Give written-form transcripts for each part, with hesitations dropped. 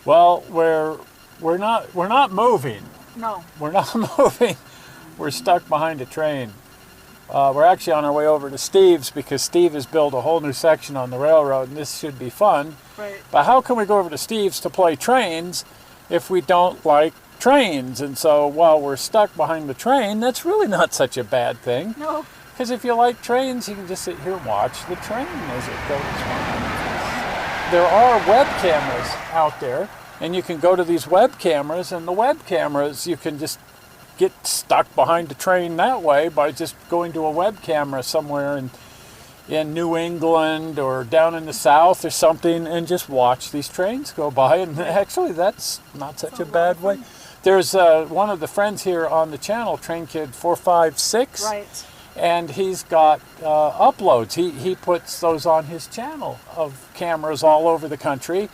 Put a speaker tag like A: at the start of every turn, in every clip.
A: Well, we're not moving.
B: No.
A: We're not moving. We're stuck behind a train. We're actually on our way over to Steve's because Steve has built a whole new section on the railroad, and this should be fun.
B: Right.
A: But how can we go over to Steve's to play trains if we don't like trains? And so while we're stuck behind the train, that's really not such a bad thing.
B: No.
A: Because if you like trains, you can just sit here and watch the train as it goes on. There are web cameras out there, and you can go to these web cameras, and the web cameras, you can just get stuck behind the train that way by just going to a web camera somewhere in New England or down in the South or something and just watch these trains go by. And actually, that's not such a bad way. There's one of the friends here on the channel, Train Kid 456.
B: Right.
A: And he's got uploads. He puts those on his channel of cameras all over the country,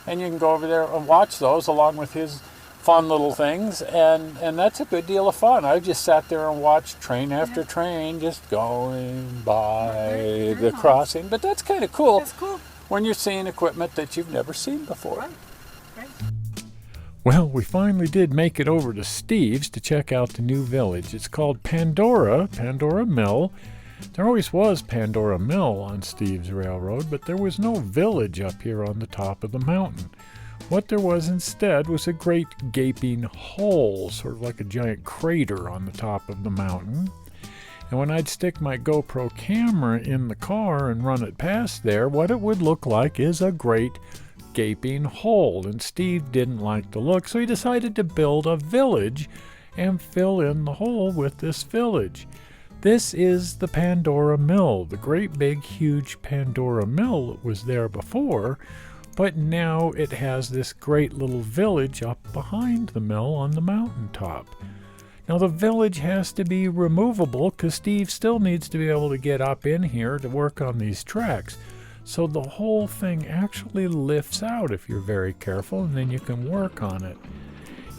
A: and you can go over there and watch those along with his fun little things, and that's a good deal of fun. I've just sat there and watched train after train just going by the crossing. But that's kind of cool.
B: That's cool.
A: When you're seeing equipment that you've never seen before.
B: Right. Right.
A: Well, we finally did make it over to Steve's to check out the new village. It's called Pandora Mill. There always was Pandora Mill on Steve's Railroad, but there was no village up here on the top of the mountain. What there was instead was a great gaping hole, sort of like a giant crater on the top of the mountain. And when I'd stick my GoPro camera in the car and run it past there, what it would look like is a great gaping hole. And Steve didn't like the look, so he decided to build a village and fill in the hole with this village. This is the Pandora Mill, the great big huge Pandora Mill that was there before, but now it has this great little village up behind the mill on the mountaintop. Now the village has to be removable because Steve still needs to be able to get up in here to work on these tracks. So the whole thing actually lifts out if you're very careful, and then you can work on it.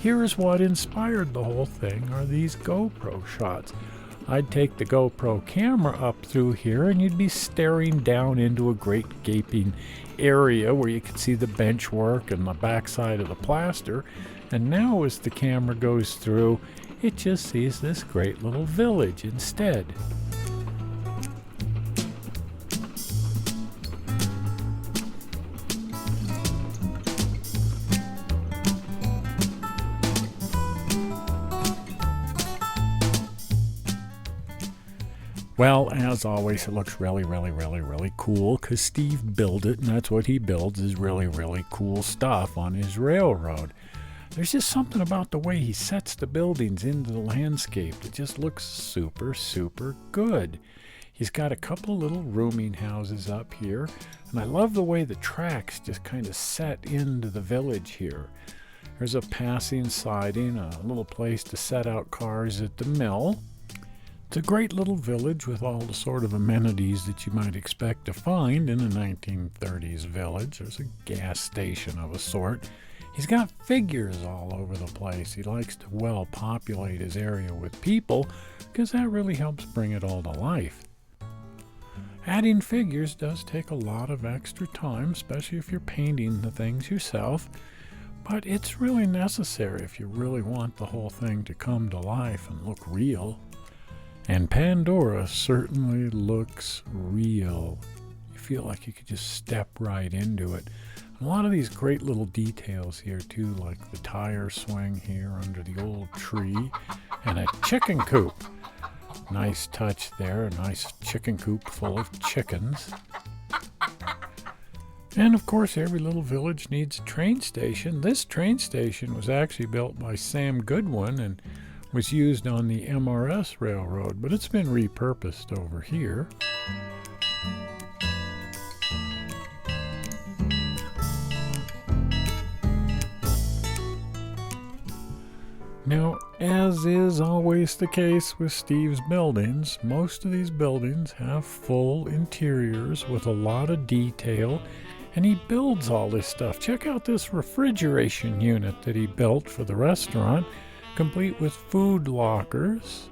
A: Here's what inspired the whole thing are these GoPro shots. I'd take the GoPro camera up through here and you'd be staring down into a great gaping area where you could see the bench work and the backside of the plaster. And now as the camera goes through, it just sees this great little village instead. Well, as always, it looks really, really, really, really cool because Steve built it, and that's what he builds is really, really cool stuff on his railroad. There's just something about the way he sets the buildings into the landscape that just looks super, super good. He's got a couple little rooming houses up here, and I love the way the tracks just kind of set into the village here. There's a passing siding, a little place to set out cars at the mill. It's a great little village with all the sort of amenities that you might expect to find in a 1930s village. There's a gas station of a sort. He's got figures all over the place. He likes to well populate his area with people because that really helps bring it all to life. Adding figures does take a lot of extra time, especially if you're painting the things yourself, but it's really necessary if you really want the whole thing to come to life and look real. And Pandora certainly looks real. You feel like you could just step right into it. A lot of these great little details here too, like the tire swing here under the old tree, and a chicken coop. Nice touch there, a nice chicken coop full of chickens. And of course every little village needs a train station. This train station was actually built by Sam Goodwin and was used on the MRS Railroad, but it's been repurposed over here. Now, as is always the case with Steve's buildings, most of these buildings have full interiors with a lot of detail, and he builds all this stuff. Check out this refrigeration unit that he built for the restaurant, complete with food lockers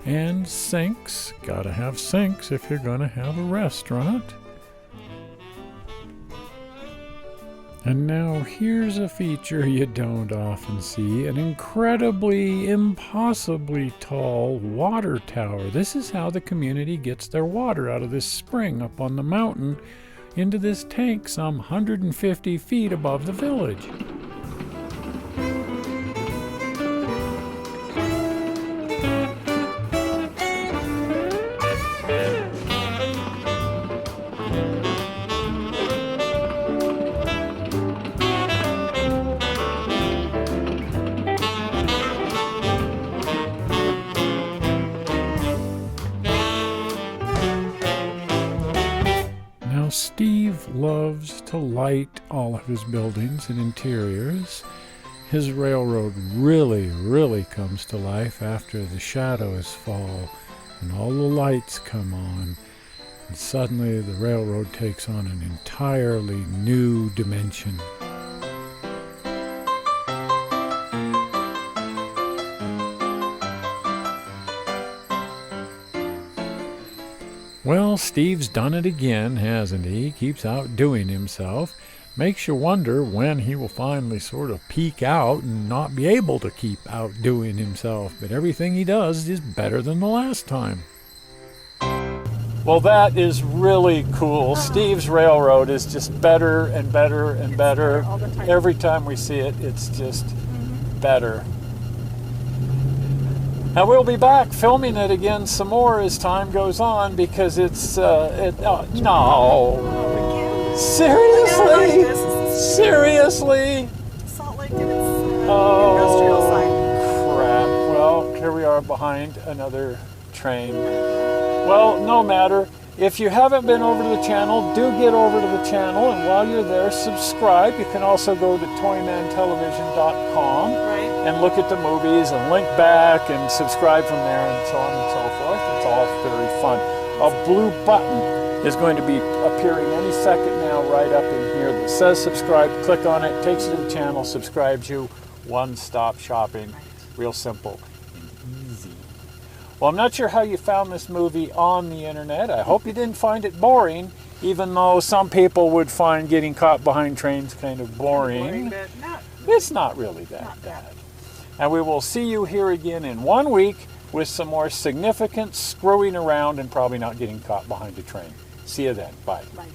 A: and sinks. Gotta have sinks if you're gonna have a restaurant. And now here's a feature you don't often see, an incredibly, impossibly tall water tower. This is how the community gets their water out of this spring up on the mountain into this tank some 150 feet above the village. Now, Steve loves to light all of his buildings and interiors. His railroad really comes to life after the shadows fall and all the lights come on. And suddenly the railroad takes on an entirely new dimension. Well, Steve's done it again, hasn't he? Keeps outdoing himself. Makes you wonder when he will finally sort of peak out and not be able to keep outdoing himself. But everything he does is better than the last time. Well, that is really cool. Steve's railroad is just better and better and better. Every time we see it, it's just better. And we'll be back filming it again some more as time goes on because it's, no. Seriously? Seriously?
B: Salt Lake and its industrial side.
A: Crap. Well, here we are behind another train. Well, no matter. If you haven't been over to the channel, do get over to the channel. And while you're there, subscribe. You can also go to toymantelevision.com. And look at the movies and link back and subscribe from there and so on and so forth. It's all very fun. A blue button is going to be appearing any second now right up in here that says subscribe. Click on it, takes you to the channel, subscribes you. One-stop shopping. Real simple and easy. Well, I'm not sure how you found this movie on the internet. I hope you didn't find it boring, even though some people would find getting caught behind trains kind of boring. It's not really that bad. And we will see you here again in 1 week with some more significant screwing around and probably not getting caught behind a train. See you then. Bye.
B: Bye.